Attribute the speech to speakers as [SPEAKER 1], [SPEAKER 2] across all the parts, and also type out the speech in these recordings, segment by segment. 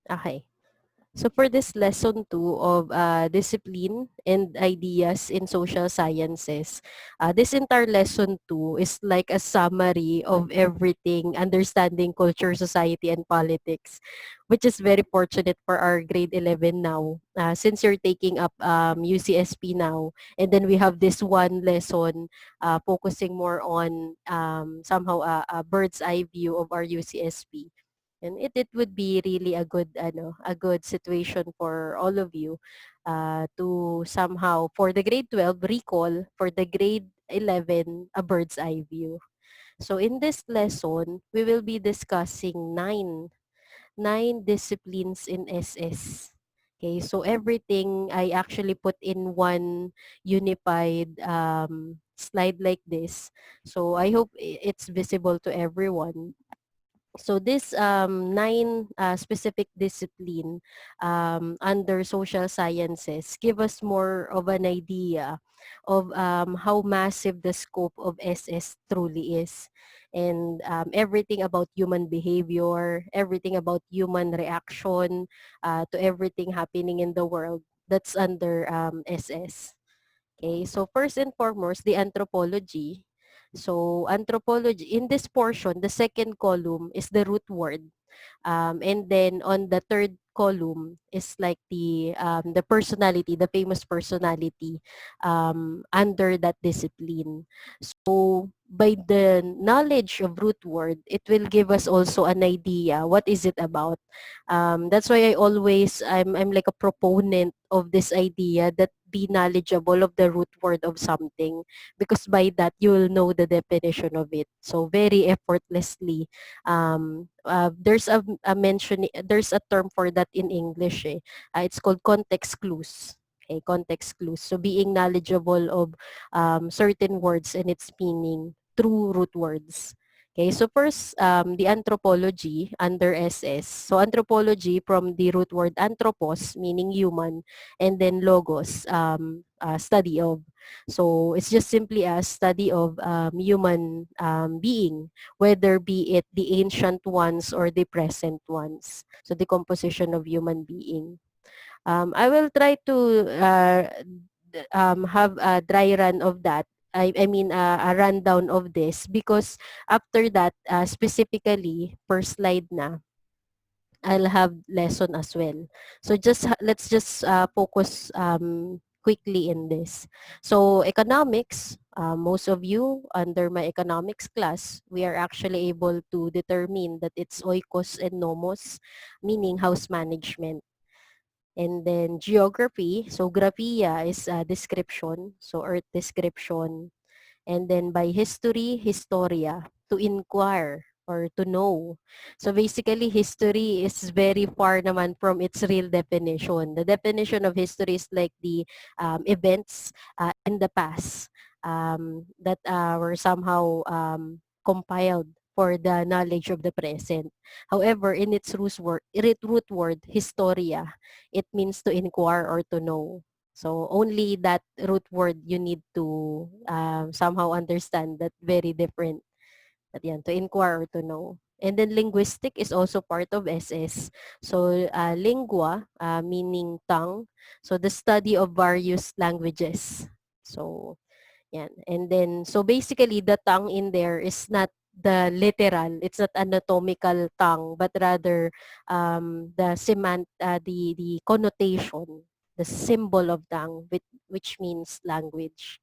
[SPEAKER 1] Okay. So for this lesson 2 of discipline and ideas in social sciences, this entire lesson 2 is like a summary of everything, understanding culture, society, and politics, which is very fortunate for our grade 11 now. Since you're taking up UCSP now, and then we have this one lesson focusing more on somehow a bird's eye view of our UCSP. And it would be really a good situation for all of you to somehow for the grade 12 recall, for the grade 11 a bird's eye view. So in this lesson, we will be discussing nine disciplines in SS. Okay, so everything I actually put in one unified slide like this. So I hope it's visible to everyone. So this nine specific discipline under social sciences give us more of an idea of how massive the scope of SS truly is. And everything about human behavior, everything about human reaction to everything happening in the world, that's under SS. Okay, so first and foremost, the anthropology. So anthropology, in this portion, the second column is the root word. And then on the third column is like the personality, the famous personality under that discipline. So by the knowledge of root word, it will give us also an idea what is it about. That's why I'm like a proponent of this idea that be knowledgeable of the root word of something, because by that you will know the definition of it. So very effortlessly there's a term for that in English. It's called context clues. Okay, context clues. So being knowledgeable of certain words and its meaning through root words. Okay, so first, the anthropology under SS. So anthropology from the root word anthropos, meaning human, and then logos, study of. So it's just simply a study of human being, whether be it the ancient ones or the present ones. So the composition of human being. I will try to have a dry run of that. I mean a rundown of this, because after that, specifically per slide na, I'll have lesson as well. So let's just focus quickly in this. So economics, most of you under my economics class, we are actually able to determine that it's oikos and nomos, meaning house management. And then geography, so graphia is a description, so earth description. And then by history, historia, to inquire or to know. So basically, history is very far naman from its real definition. The definition of history is like the events in the past that were somehow compiled for the knowledge of the present. However, in its root word, historia, it means to inquire or to know. So only that root word you need to somehow understand that very different. At yan, to inquire or to know. And then linguistic is also part of SS. So lingua, meaning tongue. So the study of various languages. So yan. And then, so basically the tongue in there is not the literal, it's not anatomical tongue, but rather the connotation, the symbol of tongue, which means language.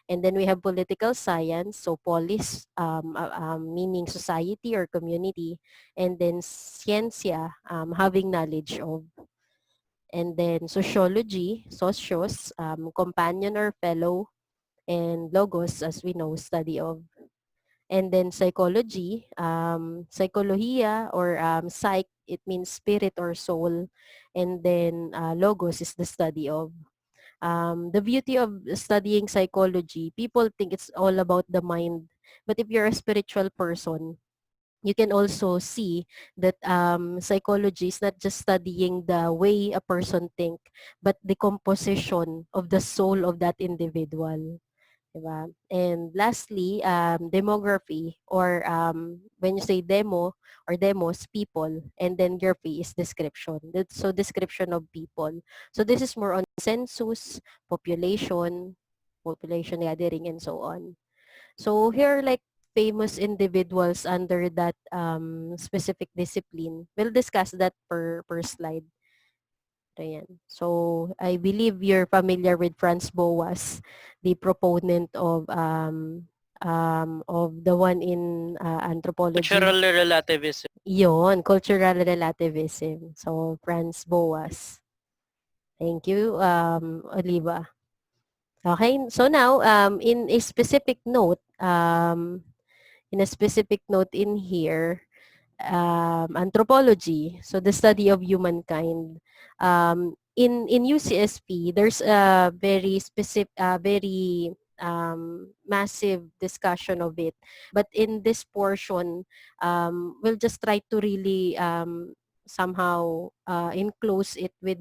[SPEAKER 1] And then we have political science, so polis, meaning society or community, and then ciencia, having knowledge of. And then sociology, socios, companion or fellow, and logos, as we know, study of. And then psychology, psychologia or psych, it means spirit or soul. And then logos is the study of. The beauty of studying psychology, people think it's all about the mind. But if you're a spiritual person, you can also see that psychology is not just studying the way a person think, but the composition of the soul of that individual. Diba? And lastly, demography, or when you say demo or demos, people, and then graphy is description. So description of people. So this is more on census, population gathering, and so on. So here are like famous individuals under that specific discipline. We'll discuss that per slide. Ayan. So I believe you're familiar with Franz Boas, the proponent of the one in anthropology.
[SPEAKER 2] Cultural relativism.
[SPEAKER 1] Yon, cultural relativism. So Franz Boas. Thank you, Oliva. Okay, so now in a specific note in here, anthropology, so the study of humankind. In UCSP, there's a very specific, very massive discussion of it. But in this portion, we'll just try to really somehow enclose it with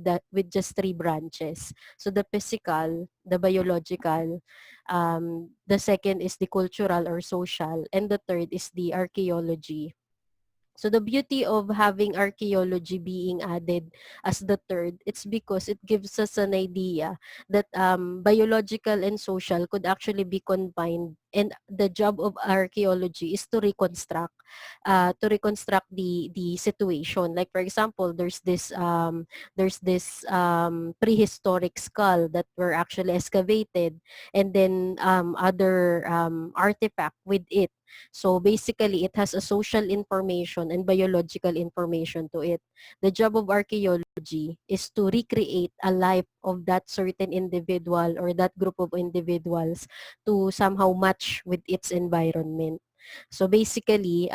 [SPEAKER 1] just three branches. So the physical, the biological, the second is the cultural or social, and the third is the archaeology. So the beauty of having archaeology being added as the third, it's because it gives us an idea that biological and social could actually be combined, and the job of archaeology is to reconstruct the situation. Like for example, there's this prehistoric skull that were actually excavated, and then other artifact with it. So basically, it has a social information and biological information to it. The job of archaeology is to recreate a life of that certain individual or that group of individuals to somehow match with its environment. So basically,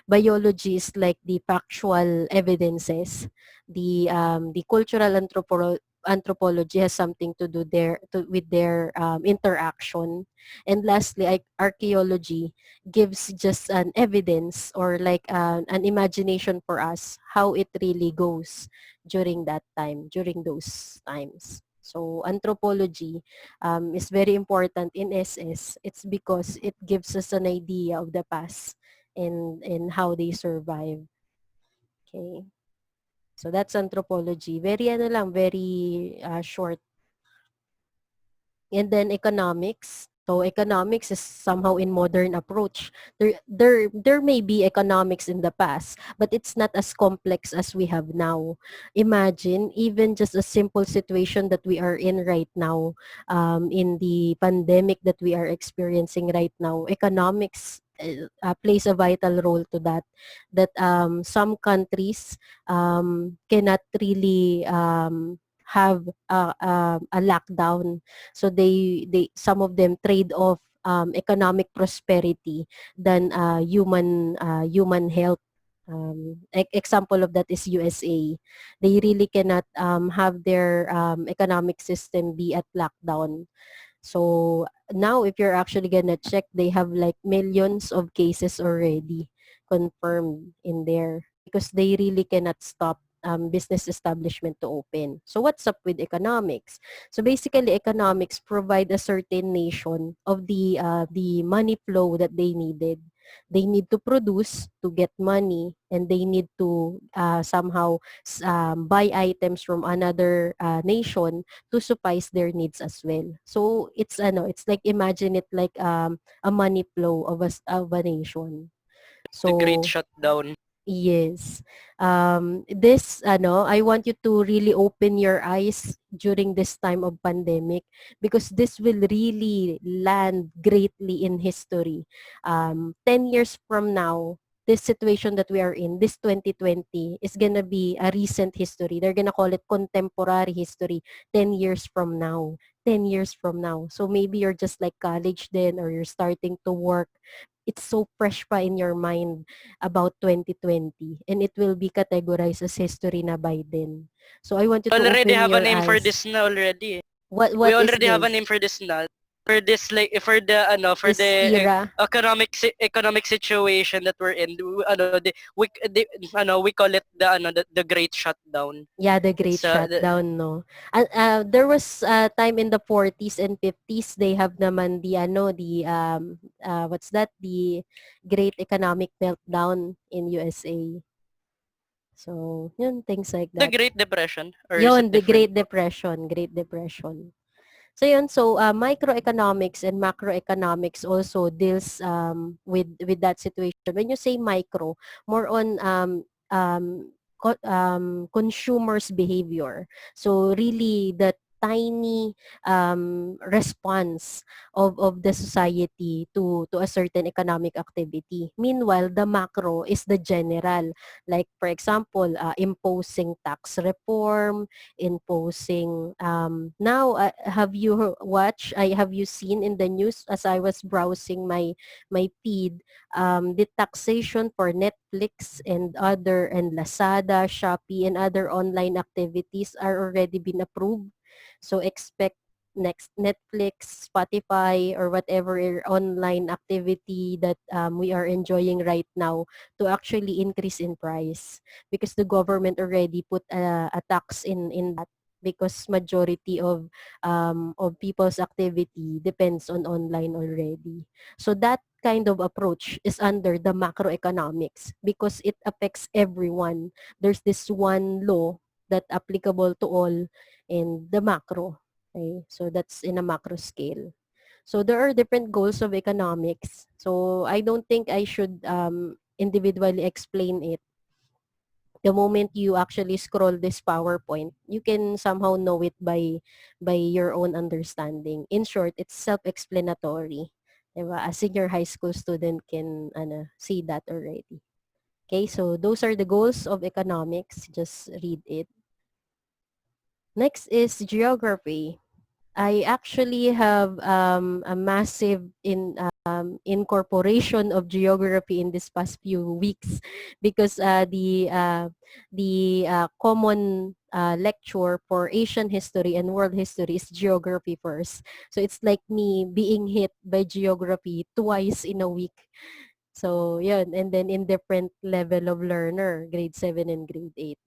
[SPEAKER 1] biology is like the factual evidences. The cultural anthropology has something to do with their interaction. And lastly, archaeology gives just an evidence, or like an imagination for us how it really goes during those times. So anthropology is very important in SS. It's because it gives us an idea of the past and how they survive. Okay. So that's anthropology. Very very short. And then economics. So economics is somehow in modern approach. There may be economics in the past, but it's not as complex as we have now. Imagine even just a simple situation that we are in right now, in the pandemic that we are experiencing right now. Economics plays a vital role to that. That some countries cannot really have a lockdown, so they some of them trade off economic prosperity than human health. Example of that is USA. They really cannot have their economic system be at lockdown. So now if you're actually gonna check, they have like millions of cases already confirmed in there because they really cannot stop business establishment to open. So what's up with economics? So basically, economics provide a certain nation of the money flow that they needed. They need to produce to get money, and they need to somehow buy items from another nation to suffice their needs as well. So it's like imagine it like a money flow of a nation.
[SPEAKER 2] The great
[SPEAKER 1] So
[SPEAKER 2] shutdown.
[SPEAKER 1] yes. I want you to really open your eyes during this time of pandemic, because this will really land greatly in history. 10 years from now, this situation that we are in, this 2020, is gonna be a recent history. They're gonna call it contemporary history 10 years from now. 10 years from now. So maybe you're just like college then, or you're starting to work. It's so fresh pa in your mind about 2020, and it will be categorized as history na by then. So I want you
[SPEAKER 2] We
[SPEAKER 1] to
[SPEAKER 2] already
[SPEAKER 1] open
[SPEAKER 2] have a
[SPEAKER 1] your
[SPEAKER 2] name for
[SPEAKER 1] eyes.
[SPEAKER 2] this na already.
[SPEAKER 1] What
[SPEAKER 2] We
[SPEAKER 1] what is
[SPEAKER 2] already have a
[SPEAKER 1] this?
[SPEAKER 2] name for this na. for this like for the for
[SPEAKER 1] this
[SPEAKER 2] the
[SPEAKER 1] era.
[SPEAKER 2] economic situation that we're in, we call it the great shutdown.
[SPEAKER 1] Yeah, the Great
[SPEAKER 2] It's
[SPEAKER 1] Shutdown, no? There was time in the 40s and 50s, they have naman the, what's that? The Great Economic Meltdown in USA. So, yun, things like
[SPEAKER 2] the
[SPEAKER 1] that.
[SPEAKER 2] Great Depression, or is it
[SPEAKER 1] Yun, the
[SPEAKER 2] different?
[SPEAKER 1] Great Depression, Great Depression. So yun, so microeconomics and macroeconomics also deals with that situation. When you say micro, more on consumers' behavior. So really the tiny response of the society to a certain economic activity. Meanwhile, the macro is the general. Like for example, imposing tax reform, imposing now have you watched I have you seen in the news as I was browsing my feed, the taxation for Netflix and other and Lazada, Shopee and other online activities are already been approved. So expect next Netflix, Spotify, or whatever online activity that we are enjoying right now to actually increase in price because the government already put a tax in that because majority of people's activity depends on online already. So that kind of approach is under the macroeconomics because it affects everyone. There's this one law that applicable to all in the macro. Okay? So that's in a macro scale. So there are different goals of economics. So I don't think I should individually explain it. The moment you actually scroll this PowerPoint, you can somehow know it by your own understanding. In short, it's self-explanatory. Diba? A senior high school student can see that already. Okay, so those are the goals of economics. Just read it. Next is geography. I actually have a massive incorporation of geography in this past few weeks because the common lecture for Asian history and world history is geography first. So it's like me being hit by geography twice in a week. So yun, and then in different level of learner, grade 7 and grade 8.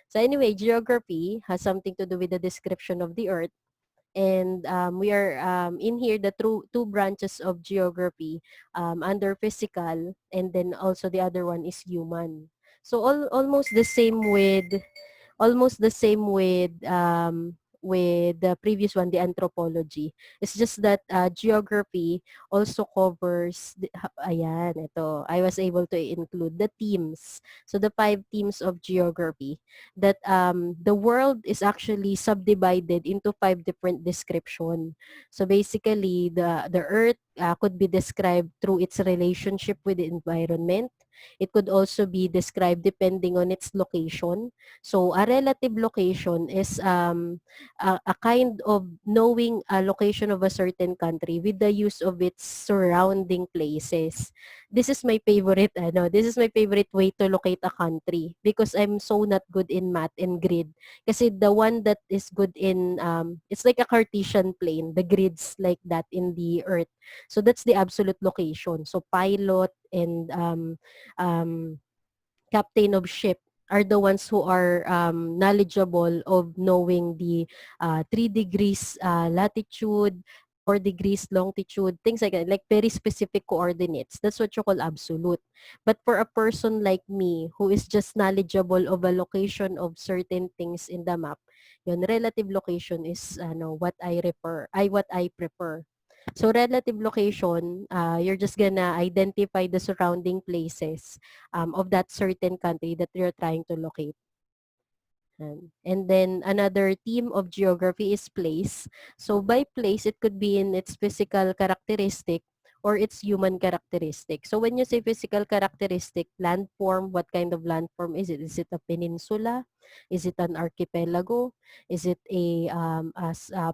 [SPEAKER 1] So anyway, geography has something to do with the description of the earth, and we are in here the two branches of geography under physical, and then also the other one is human. So almost the same with the previous one, the anthropology. It's just that geography also covers, ayan, ito. I was able to include the themes. So the 5 themes of geography that the world is actually subdivided into 5 different description. So basically, the earth could be described through its relationship with the environment. It could also be described depending on its location. So a relative location is a kind of knowing a location of a certain country with the use of its surrounding places. This is my favorite way to locate a country because I'm so not good in math and grid. Kasi the one that is good in, it's like a Cartesian plane, the grids like that in the earth. So that's the absolute location. So pilot and um, captain of ship are the ones who are knowledgeable of knowing the 3 degrees latitude, 4 degrees longitude, things like that, like very specific coordinates. That's what you call absolute. But for a person like me who is just knowledgeable of a location of certain things in the map, yun, relative location is what I prefer. So relative location, you're just gonna identify the surrounding places of that certain country that you're trying to locate. And then another theme of geography is place. So by place, it could be in its physical characteristic or its human characteristic. So when you say physical characteristic, landform, what kind of landform is it? Is it a peninsula? Is it an archipelago? Is it a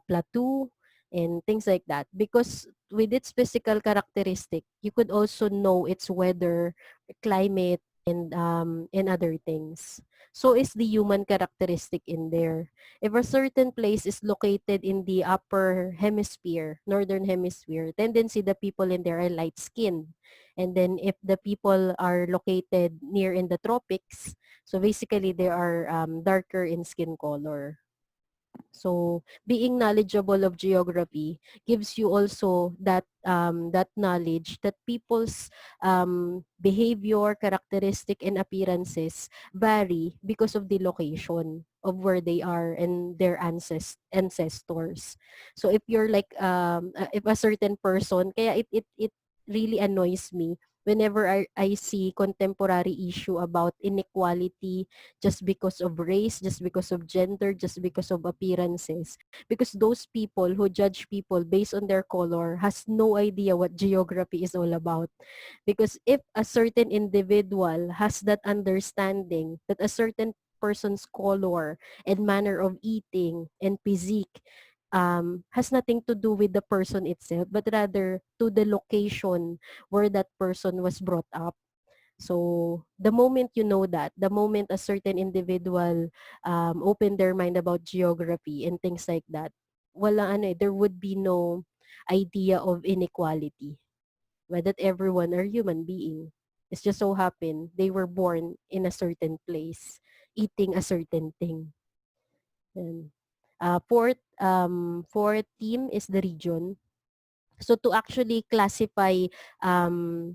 [SPEAKER 1] plateau? And things like that. Because with its physical characteristic, you could also know its weather, climate, and other things. So is the human characteristic in there. If a certain place is located in the upper hemisphere, northern hemisphere, tendency the people in there are light skinned. And then if the people are located near in the tropics, so basically they are darker in skin color. So being knowledgeable of geography gives you also that knowledge that people's behavior, characteristic, and appearances vary because of the location of where they are and their ancestors. So if you're like if a certain person, kaya it really annoys me whenever I see contemporary issue about inequality just because of race, just because of gender, just because of appearances. Because those people who judge people based on their color has no idea what geography is all about. Because if a certain individual has that understanding that a certain person's color and manner of eating and physique has nothing to do with the person itself, but rather to the location where that person was brought up. So the moment you know that, the moment a certain individual open their mind about geography and things like that, wala ano there would be no idea of inequality. But that everyone are human being. It's just so happen they were born in a certain place, eating a certain thing. And fourth theme is the region. So to actually classify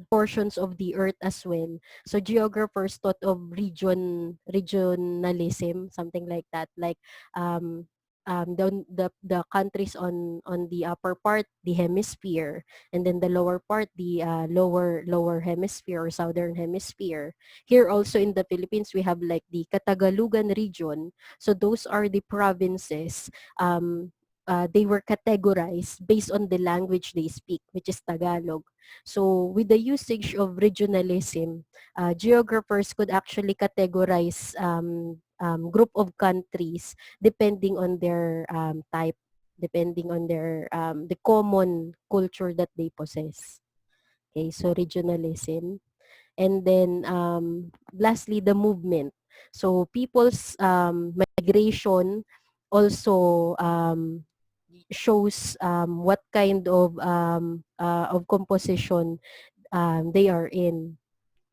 [SPEAKER 1] portions of the earth as well. So geographers thought of regionalism, something like that. Like the countries on the upper part, the hemisphere, and then the lower part, the lower hemisphere or southern hemisphere. Here also in the Philippines, we have like the Katagalugan region. So those are the provinces they were categorized based on the language they speak, which is Tagalog. So with the usage of regionalism, geographers could actually categorize group of countries depending on their type, depending on their the common culture that they possess. Okay, so regionalism. And then lastly, the movement. So people's migration also shows what kind of composition they are in.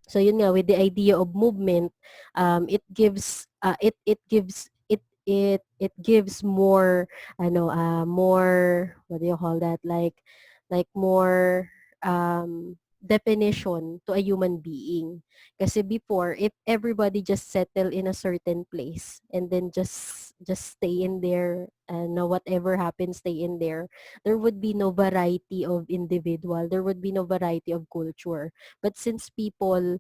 [SPEAKER 1] So yun nga, with the idea of movement, it gives more more, what do you call that, like more definition to a human being. Kasi before, if everybody just settle in a certain place and then just stay in there and whatever happens, stay in there would be no variety of individual, there would be no variety of culture. But since people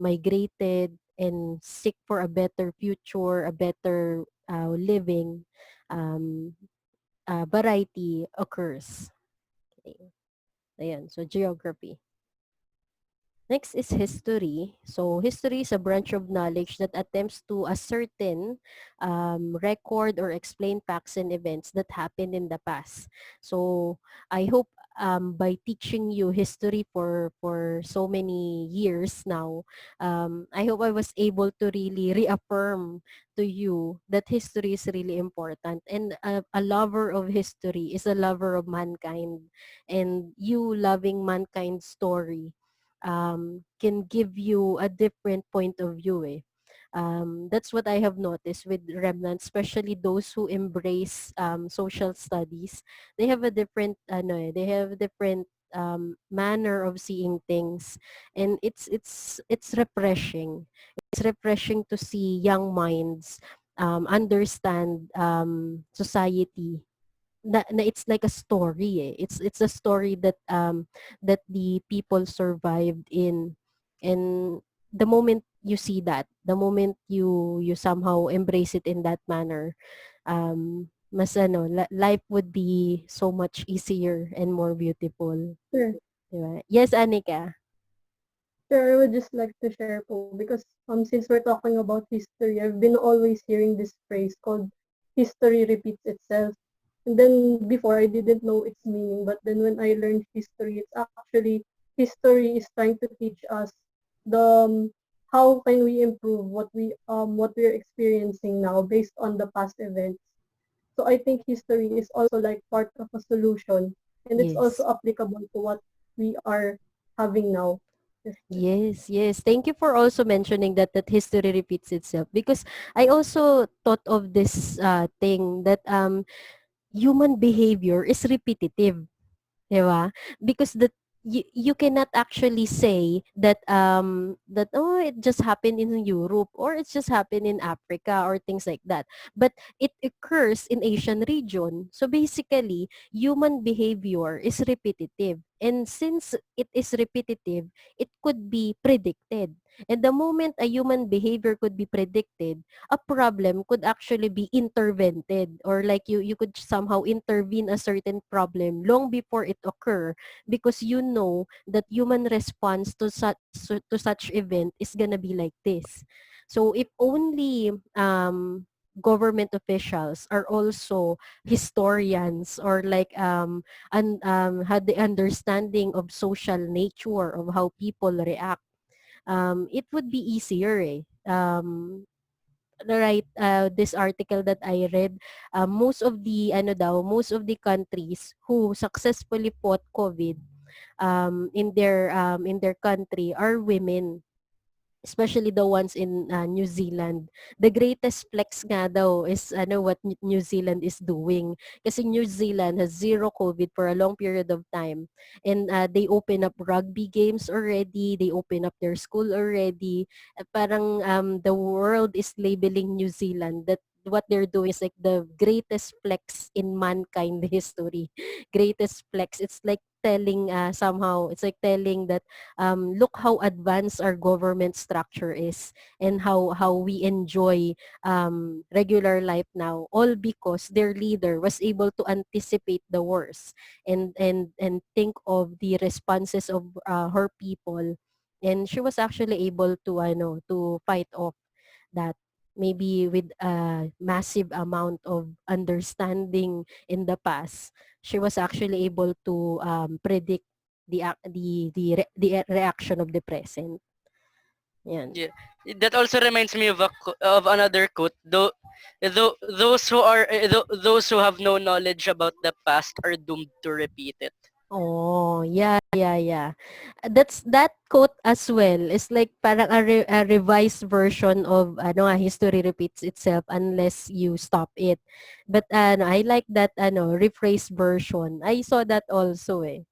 [SPEAKER 1] migrated and seek for a better future, a better living, um, variety occurs. Okay. Ayan, so geography. Next is history. So history is a branch of knowledge that attempts to ascertain, record or explain facts and events that happened in the past. So I hope by teaching you history for so many years now, I hope I was able to really reaffirm to you that history is really important. And a lover of history is a lover of mankind. And you loving mankind's story can give you a different point of view eh. That's what I have noticed with remnants, especially those who embrace social studies. They have a different they have a different manner of seeing things, and it's refreshing. It's refreshing to see young minds understand society, na it's like a story eh. It's a story that the people survived in. And the moment you see that, the moment you somehow embrace it in that manner, mas life would be so much easier and more beautiful.
[SPEAKER 3] Sure.
[SPEAKER 1] Diba? Yes, Anika.
[SPEAKER 3] Sure, I would just like to share po because since we're talking about history, I've been always hearing this phrase called history repeats itself. And then before I didn't know its meaning, but then when I learned history, it's actually history is trying to teach us the how can we improve what we're experiencing now based on the past events. So I think history is also like part of a solution, and it's
[SPEAKER 1] Yes.
[SPEAKER 3] also applicable to what we are having now. Yes.
[SPEAKER 1] Yes, yes. Thank you for also mentioning that history repeats itself, because I also thought of this thing that human behavior is repetitive. 'Di ba? Because you cannot actually say that oh, it just happened in Europe, or it just happened in Africa, or things like that. But it occurs in Asian region. So basically, human behavior is repetitive. And since it is repetitive, it could be predicted. And the moment a human behavior could be predicted, a problem could actually be intervented, or like you could somehow intervene a certain problem long before it occur, because you know that human response to such event is gonna be like this. So if only government officials are also historians, or like had the understanding of social nature of how people react, it would be easier, eh. Right, this article that I read, most of the most of the countries who successfully fought COVID in their country are women, especially the ones in New Zealand. The greatest flex nga daw is what New Zealand is doing. Kasi New Zealand has zero COVID for a long period of time. And they open up rugby games already. They open up their school already. Parang the world is labeling New Zealand that what they're doing is like the greatest flex in mankind history. Greatest flex. It's like telling somehow, it's like telling that look how advanced our government structure is, and how we enjoy regular life now, all because their leader was able to anticipate the worst, and think of the responses of her people, and she was actually able to to fight off that, maybe with a massive amount of understanding in the past. She was actually able to predict the reaction of the present. Yan.
[SPEAKER 2] Yeah. That also reminds me of of another quote. Those who are those who have no knowledge about the past are doomed to repeat it.
[SPEAKER 1] Oh, yeah, yeah, yeah. That quote as well is like parang a revised version of history repeats itself unless you stop it. But I like that rephrased version. I saw that also, eh.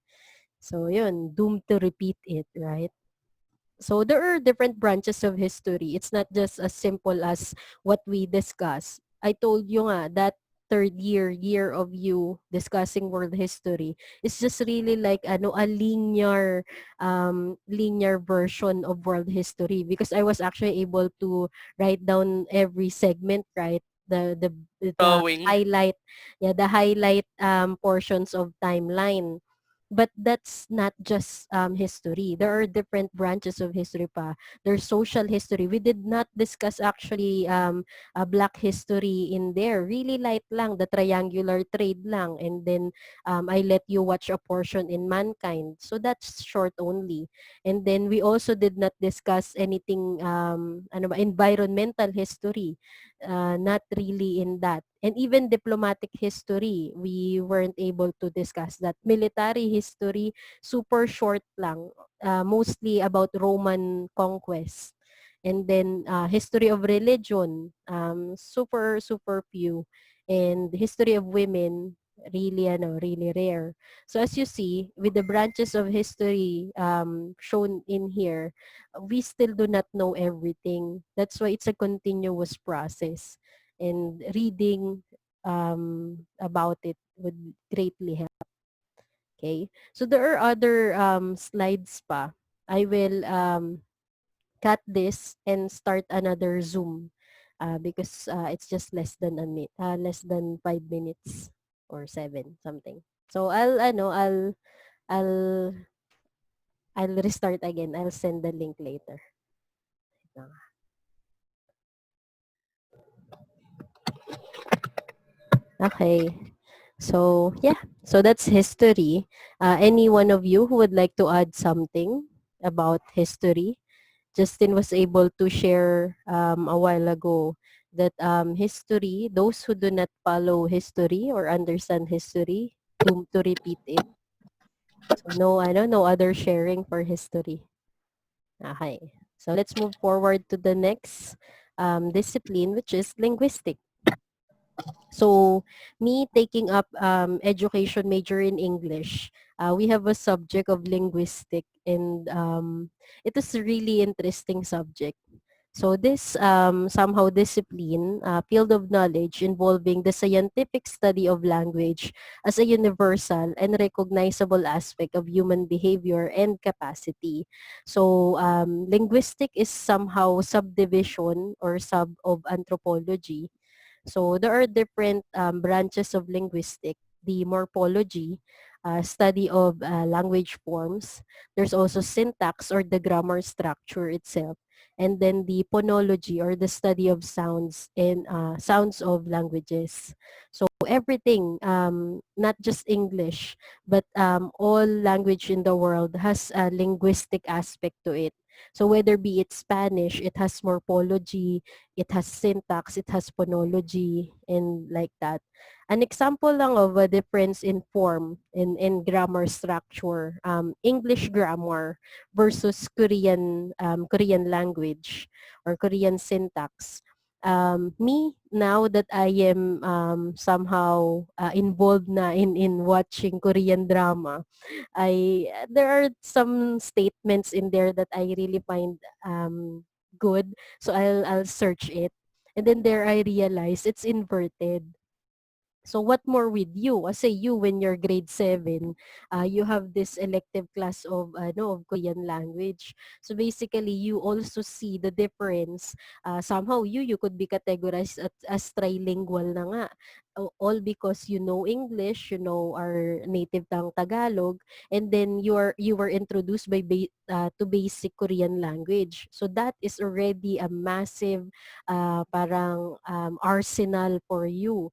[SPEAKER 1] So yun, doomed to repeat it, right? So there are different branches of history. It's not just as simple as what we discuss. I told you nga that third year of you discussing world history is just really like a linear version of world history, because I was actually able to write down every segment, right? The
[SPEAKER 2] Drawing.
[SPEAKER 1] highlight, yeah, the highlight portions of timeline. But that's not just history. There are different branches of history pa. There's social history. We did not discuss actually a black history in there. Really light lang, the triangular trade lang. And then I let you watch a portion in mankind. So that's short only. And then we also did not discuss anything, environmental history. Not really in that. And even diplomatic history, we weren't able to discuss that. Military history, super short lang. Mostly about Roman conquest. And then history of religion, super, super few. And history of women, really, really rare. So as you see, with the branches of history shown in here, we still do not know everything. That's why it's a continuous process. And reading about it would greatly help. Okay? So there are other slides pa. I will cut this and start another Zoom because it's just less than 5 minutes or 7 something. So I'll I'll restart again. I'll send the link later. Okay. So yeah. So that's history. Any one of you who would like to add something about history? Justin was able to share a while ago that history, those who do not follow history or understand history, doomed to repeat it. So no, I don't know other sharing for history. Okay. So let's move forward to the next discipline, which is linguistic. So me taking up education major in English, we have a subject of linguistic, and it is a really interesting subject. So this somehow discipline, field of knowledge involving the scientific study of language as a universal and recognizable aspect of human behavior and capacity. So linguistic is somehow subdivision or sub of anthropology. So there are different branches of linguistic. The morphology, study of language forms. There's also syntax or the grammar structure itself. And then the phonology or the study of sounds and sounds of languages. So everything, not just English, but all language in the world has a linguistic aspect to it. So whether be it Spanish, it has morphology, it has syntax, it has phonology, and like that. An example lang of a difference in form in grammar structure, English grammar versus Korean language or Korean syntax. Me, now that I am somehow involved na in watching Korean drama, there are some statements in there that I really find good. So I'll search it. And then there I realize it's inverted. So what more with you? Say you when you're grade 7, you have this elective class of no of Korean language. So basically you also see the difference. Somehow you could be categorized as trilingual na nga. All because you know English, you know our native tongue Tagalog, and then you were introduced to basic Korean language. So that is already a massive parang arsenal for you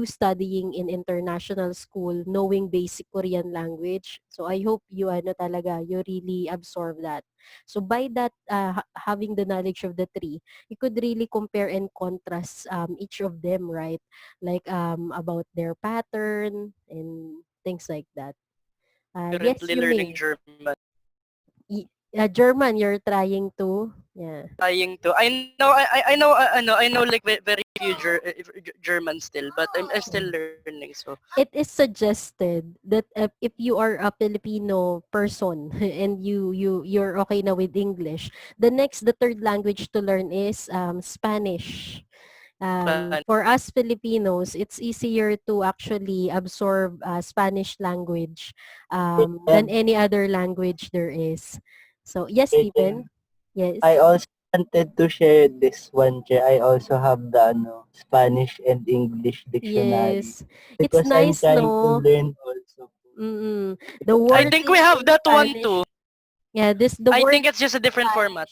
[SPEAKER 1] studying in international school, knowing basic Korean language. So I hope you talaga, you really absorb that. So by that, having the knowledge of the three, you could really compare and contrast each of them, right? Like about their pattern and things like that. Yes,
[SPEAKER 2] Currently
[SPEAKER 1] you
[SPEAKER 2] learning
[SPEAKER 1] may.
[SPEAKER 2] German.
[SPEAKER 1] German, you're trying to, yeah.
[SPEAKER 2] Trying to. I know like very few German still, but I'm still learning. So
[SPEAKER 1] It is suggested that if you are a Filipino person and you're okay na with English, the third language to learn is Spanish. For
[SPEAKER 2] Spanish.
[SPEAKER 1] us Filipinos, it's easier to actually absorb Spanish language than
[SPEAKER 4] And
[SPEAKER 1] any other language there is. So yes,
[SPEAKER 4] and
[SPEAKER 1] Stephen. Yes.
[SPEAKER 4] I also wanted to share this one, Che. I also have the Spanish and English dictionary
[SPEAKER 1] Yes. It's
[SPEAKER 4] because I'm
[SPEAKER 1] nice,
[SPEAKER 4] trying to
[SPEAKER 1] no?
[SPEAKER 4] learn also
[SPEAKER 1] Mm-mm. The
[SPEAKER 4] because
[SPEAKER 2] I think we
[SPEAKER 1] wordings
[SPEAKER 2] have
[SPEAKER 1] in
[SPEAKER 2] that one too.
[SPEAKER 1] Spanish. Yeah, the
[SPEAKER 2] I
[SPEAKER 1] word
[SPEAKER 2] think it's just a different format.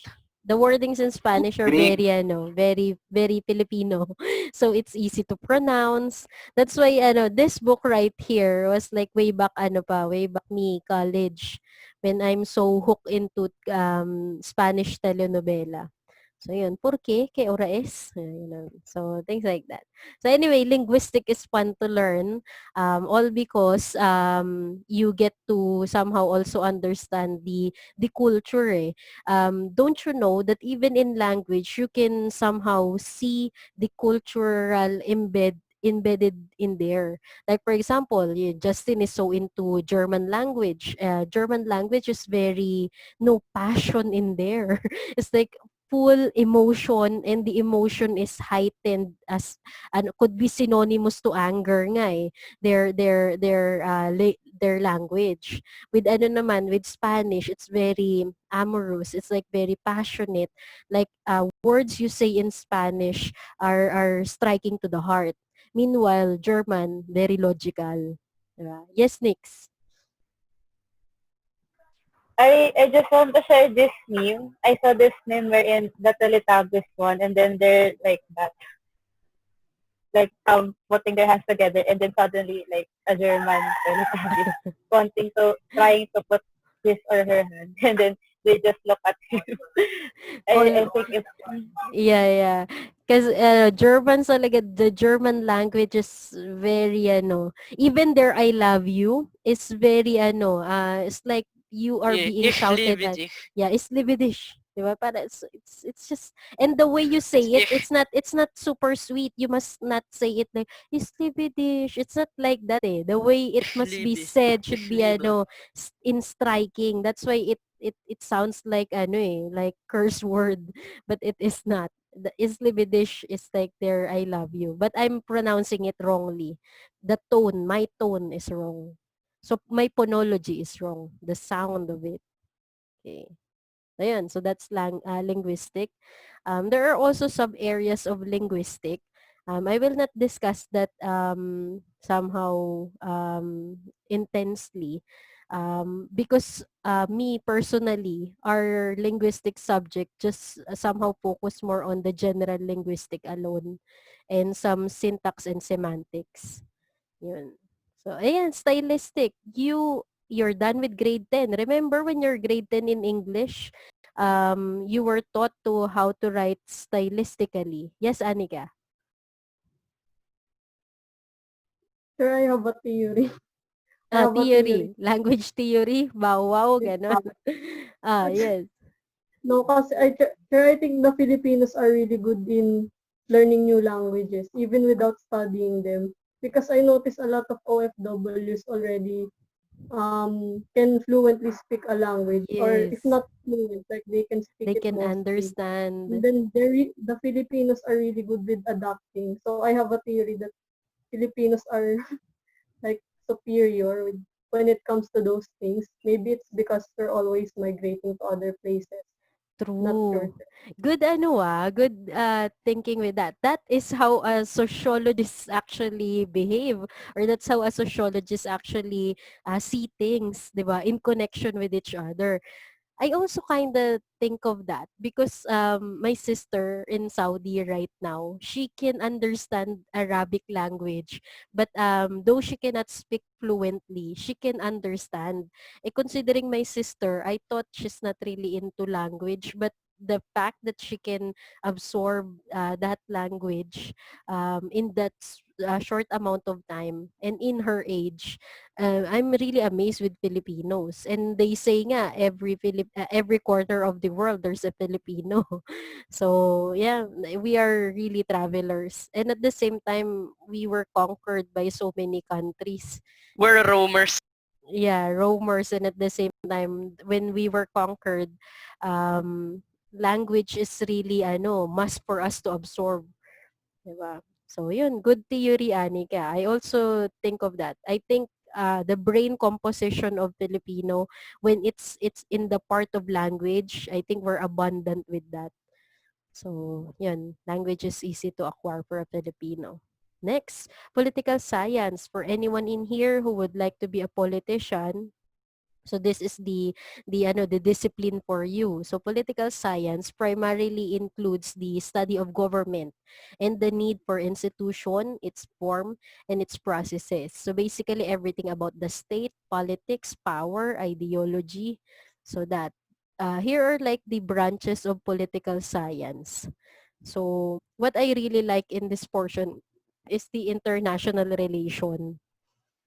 [SPEAKER 1] the wordings in Spanish are
[SPEAKER 4] Greek.
[SPEAKER 1] very very very Filipino. So it's easy to pronounce. That's why this book right here was like way back me college when I'm so hooked into Spanish telenovela. So yun, ¿por qué? ¿Qué hora es? So things like that. So anyway, linguistic is fun to learn, all because you get to somehow also understand the culture. Don't you know that even in language, you can somehow see the cultural embedded in there. Like for example, Justin is so into German language. German language is very no passion in there. It's like full emotion, and the emotion is heightened as could be synonymous to anger nga their language. With with Spanish, it's very amorous, it's like very passionate, like words you say in Spanish are striking to the heart. Meanwhile German, very logical, diba? Yes, Nix.
[SPEAKER 5] I just want to share this meme. I saw this meme wherein the Teletubbies one, and then they're like that, like putting their hands together, and then suddenly like a German Teletubbies wanting to trying to put his or her hand, and then they just look at you. I
[SPEAKER 1] All
[SPEAKER 5] think it's
[SPEAKER 1] Yeah, yeah. Because German talaga, the German language is very, even their I love you is very, it's like you are
[SPEAKER 2] Yeah,
[SPEAKER 1] being
[SPEAKER 2] ich
[SPEAKER 1] shouted
[SPEAKER 2] liebe
[SPEAKER 1] at.
[SPEAKER 2] dich.
[SPEAKER 1] Yeah, it's libidish. Diba? Para it's just, and the way you say
[SPEAKER 2] It's
[SPEAKER 1] it,
[SPEAKER 2] ich.
[SPEAKER 1] it's not super sweet. You must not say it like, it's libidish. It's not like that eh. The way it
[SPEAKER 2] Ich
[SPEAKER 1] must be
[SPEAKER 2] liebe.
[SPEAKER 1] said should
[SPEAKER 2] Ich
[SPEAKER 1] be,
[SPEAKER 2] liebe.
[SPEAKER 1] in striking. That's why it sounds like, like curse word, but it is not. The Islibidish is like their I love you. But I'm pronouncing it wrongly. My tone is wrong. So my phonology is wrong. The sound of it. Okay. Ayan, so that's linguistic. There are also some areas of linguistic. I will not discuss that somehow intensely because me personally, our linguistic subject just somehow focus more on the general linguistic alone and some syntax and semantics. Yun. So, ayan, stylistic. You're done with grade 10. Remember when you're grade 10 in English, you were taught to how to write stylistically. Yes, Anika?
[SPEAKER 3] Sure, I have a theory. I have a theory.
[SPEAKER 1] Theory. Language theory. Wow, wow, ganon. Yes.
[SPEAKER 3] No, kasi sure, I think the Filipinos are really good in learning new languages, even without studying them. Because I notice a lot of OFWs already can fluently speak a language, or if
[SPEAKER 1] Yes.
[SPEAKER 3] not fluent, like they can speak
[SPEAKER 1] They
[SPEAKER 3] it
[SPEAKER 1] can
[SPEAKER 3] mostly. And
[SPEAKER 1] understand.
[SPEAKER 3] then the Filipinos are really good with adapting. So I have a theory that Filipinos are like superior when it comes to those things. Maybe it's because we're always migrating to other places. Not sure.
[SPEAKER 1] True. Good thinking with that. That is how a sociologist actually behave, or that's how a sociologist actually see things, 'di ba, in connection with each other. I also kind of think of that because my sister in Saudi right now, she can understand Arabic language, but though she cannot speak fluently, she can understand. Considering my sister, I thought she's not really into language, but the fact that she can absorb that language in that short amount of time and in her age, I'm really amazed with Filipinos. And they say nga every quarter of the world there's a Filipino. So, yeah, we are really travelers. And at the same time, we were conquered by so many countries.
[SPEAKER 2] We're roamers.
[SPEAKER 1] Yeah, roamers, and at the same time when we were conquered, language is really must for us to absorb. Diba? So yun, good theory, Anika. I also think of that. I think the brain composition of Filipino, when it's in the part of language, I think we're abundant with that. So yun, language is easy to acquire for a Filipino. Next, political science. For anyone in here who would like to be a politician, so this is the discipline for you. So political science primarily includes the study of government and the need for institution, its form, and its processes. So basically everything about the state, politics, power, ideology. So that here are like the branches of political science. So what I really like in this portion is the international relation.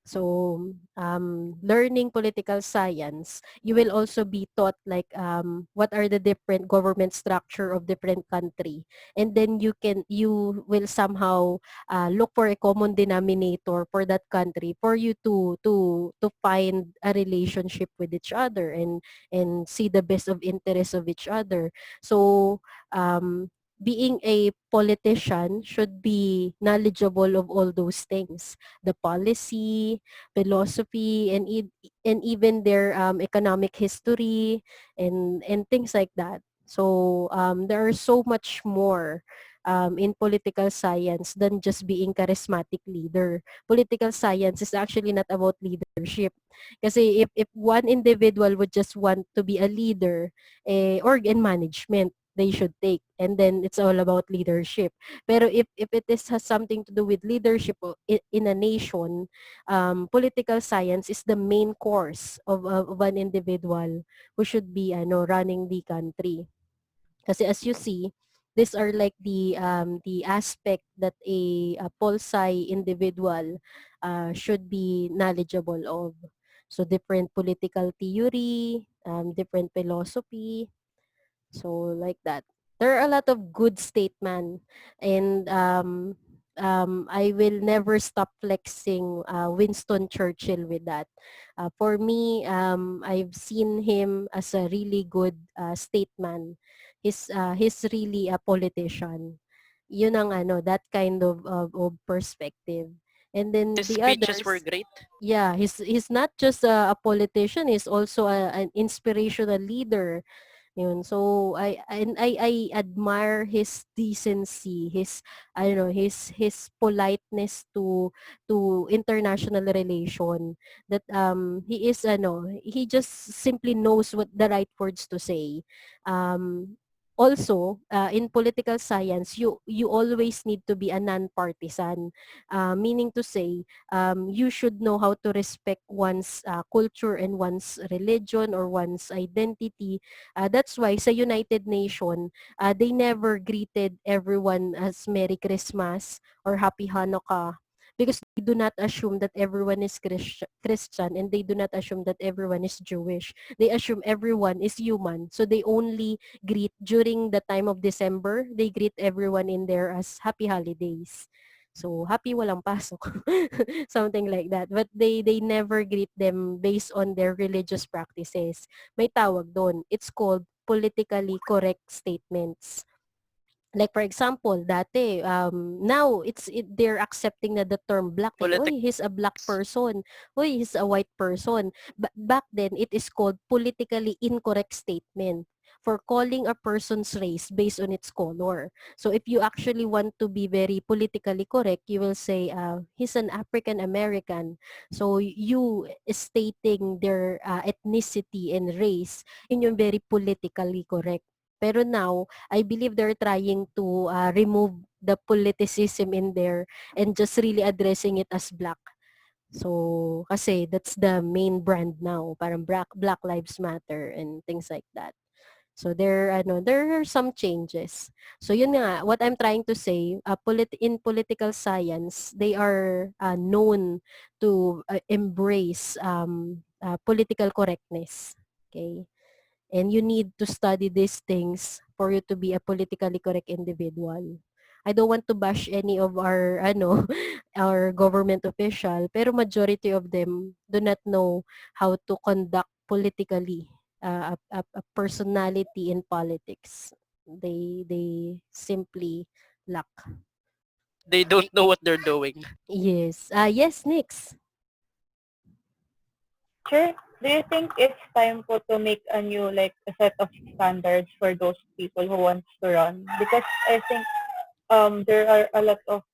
[SPEAKER 1] So, learning political science, you will also be taught like what are the different government structure of different country, and then you will somehow look for a common denominator for that country for you to find a relationship with each other and see the best of interest of each other. So, being a politician should be knowledgeable of all those things, the policy, philosophy, and even their economic history and things like that. So there are so much more in political science than just being charismatic leader. Political science is actually not about leadership. Kasi if one individual would just want to be a leader, org and management, they should take. And then it's all about leadership. Pero if it is has something to do with leadership in a nation, political science is the main course of an individual who should be running the country. Kasi as you see, these are like the aspect that a pol sci individual should be knowledgeable of. So different political theory, different philosophy, so like that. There are a lot of good statement, and I will never stop flexing Winston Churchill with that. For me, I've seen him as a really good statesman. He's really a politician. Yun ang that kind of perspective. And then
[SPEAKER 2] His
[SPEAKER 1] the
[SPEAKER 2] speeches were
[SPEAKER 1] others,
[SPEAKER 2] great.
[SPEAKER 1] yeah, he's not just a politician, he's also an inspirational leader. Yun. So I admire his decency, his I don't know, his politeness to international relation, that he is he just simply knows what the right words to say. Also, in political science, you always need to be a non-partisan, meaning to say, you should know how to respect one's culture and one's religion or one's identity. That's why sa United Nation, they never greeted everyone as Merry Christmas or Happy Hanukkah, because they do not assume that everyone is Christian, and they do not assume that everyone is Jewish. They assume everyone is human. So they only greet during the time of December. They greet everyone in there as Happy Holidays. So happy walang pasok. Something like that. But they never greet them based on their religious practices. May tawag doon. It's called politically correct statements. Like for example, dati, now they're accepting na the term black. Eh.
[SPEAKER 2] Politics.
[SPEAKER 1] Oy, he's a black person. Oy, he's a white person. But back then, it is called politically incorrect statement for calling a person's race based on its color. So if you actually want to be very politically correct, you will say, he's an African American. So you stating their ethnicity and race, yun yung very politically correct. Pero now, I believe they're trying to remove the politicism in there and just really addressing it as black. So, kasi that's the main brand now, parang Black Lives Matter and things like that. So there are some changes. So yun nga, what I'm trying to say, in political science, they are known to embrace political correctness. Okay? And you need to study these things for you to be a politically correct individual. I don't want to bash any of our our government official, pero majority of them do not know how to conduct politically a personality in politics. They simply lack.
[SPEAKER 2] They don't know what they're doing.
[SPEAKER 1] Yes. Yes, Nix.
[SPEAKER 5] Sure. Do you think it's time po to make a new like a set of standards for those people who wants to run? Because I think there are a lot of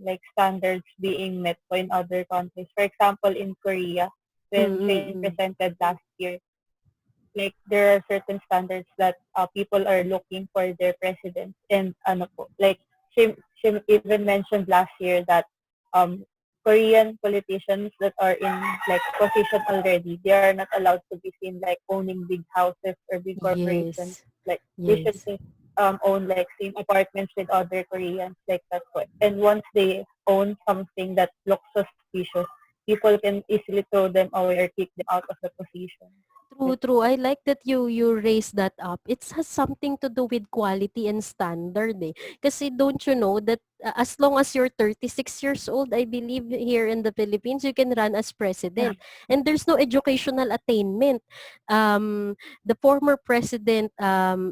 [SPEAKER 5] like standards being met po in other countries. For example, in Korea, when Shane
[SPEAKER 1] Mm-mm.
[SPEAKER 5] presented last year, like there are certain standards that people are looking for their president, and ano po, like she even mentioned last year that um Korean politicians that are in like position already, they are not allowed to be seen like owning big houses or big corporations.
[SPEAKER 1] Yes.
[SPEAKER 5] Like they should
[SPEAKER 1] Yes.
[SPEAKER 5] own like same apartments with other Koreans, like that po. And once they own something that looks suspicious, people can easily throw them away or kick them out of the position.
[SPEAKER 1] True, true. I like that you raise that up. It has something to do with quality and standard eh. Kasi don't you know that as long as you're 36 years old, I believe here in the Philippines, you can run as president. And there's no educational attainment. The former president,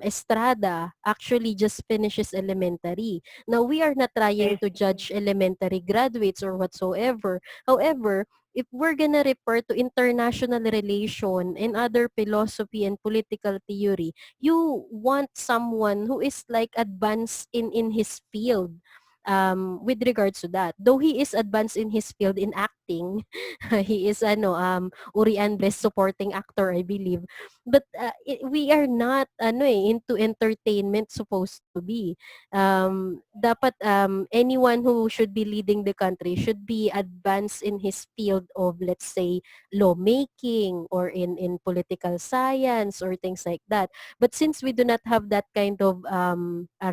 [SPEAKER 1] Estrada, actually just finishes elementary. Now, we are not trying
[SPEAKER 5] I
[SPEAKER 1] to judge elementary graduates or whatsoever. However, if we're gonna refer to international relation and other philosophy and political theory, you want someone who is like advanced in his field. with regards to that. Though he is advanced in his field in acting, he is Urian Best Supporting Actor, I believe. But we are not into entertainment supposed to be. Dapat anyone who should be leading the country should be advanced in his field of, let's say, lawmaking or in political science or things like that. But since we do not have that kind of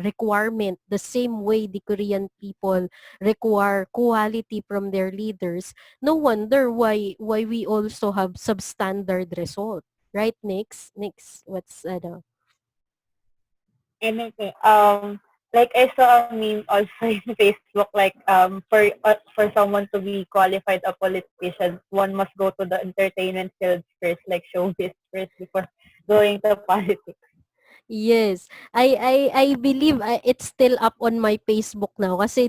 [SPEAKER 1] requirement, the same way the Korean people require quality from their leaders, no wonder why we also have substandard result. Right, Nix? Nix, what's
[SPEAKER 5] Anything. Like I saw a meme also in Facebook, like for someone to be qualified a politician, one must go to the entertainment field first, like showbiz first before going to politics.
[SPEAKER 1] Yes. I believe it's still up on my Facebook now kasi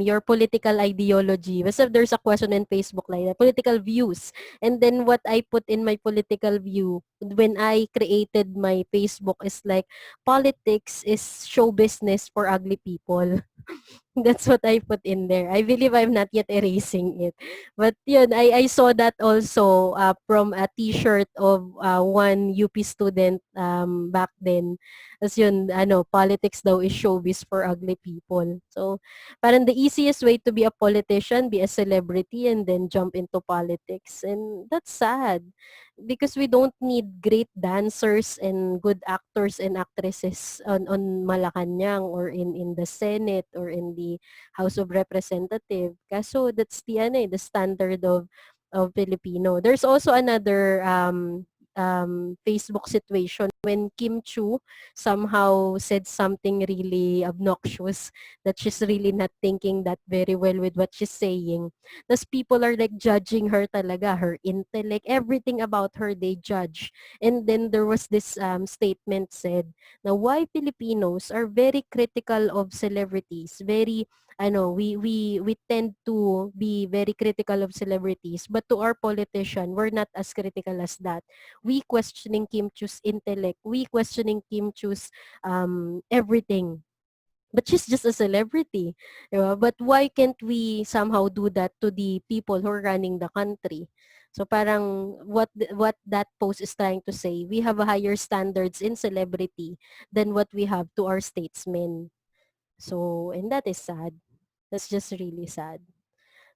[SPEAKER 1] your political ideology. Basta there's a question in Facebook like that, political views. And then what I put in my political view when I created my Facebook is like politics is show business for ugly people. That's what I put in there. I believe I'm not yet erasing it. But yun, I saw that also from a t-shirt of one UP student back then. As yun, politics daw is showbiz for ugly people. So, parang the easiest way to be a politician, be a celebrity, and then jump into politics. And that's sad because we don't need great dancers and good actors and actresses on Malacanang or in the Senate or in the House of Representative. Kaso that's the standard of Filipino. There's also another Facebook situation when Kim Chu somehow said something really obnoxious that she's really not thinking that very well with what she's saying. Thus people are like judging her talaga, her intellect, everything about her they judge. And then there was this statement said, now why Filipinos are very critical of celebrities, very we tend to be very critical of celebrities, but to our politician, we're not as critical as that. We questioning Kim Chu's intellect, we questioning Kim Chu's everything, but she's just a celebrity. Diba? But why can't we somehow do that to the people who are running the country? So parang what that post is trying to say, we have a higher standards in celebrity than what we have to our statesmen. So, and that is sad. That's just really sad.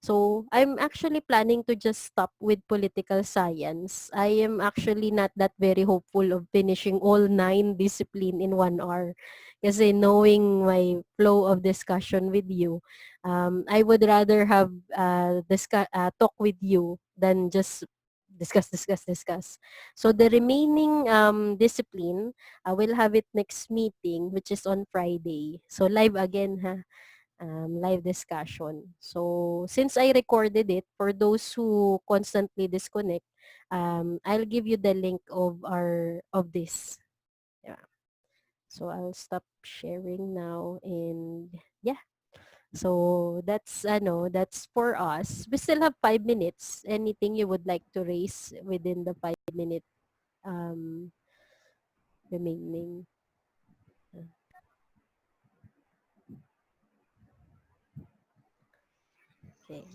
[SPEAKER 1] So I'm actually planning to just stop with political science. I am actually not that very hopeful of finishing all 9 discipline in 1 hour. Kasi knowing my flow of discussion with you, I would rather have talk with you than just discuss. So the remaining discipline, I will have it next meeting, which is on Friday. So live again, ha? Live discussion. So since I recorded it, for those who constantly disconnect, I'll give you the link of this. Yeah. So I'll stop sharing now and yeah. So that's for us. We still have 5 minutes. Anything you would like to raise within the 5 minute um remaining? Okay.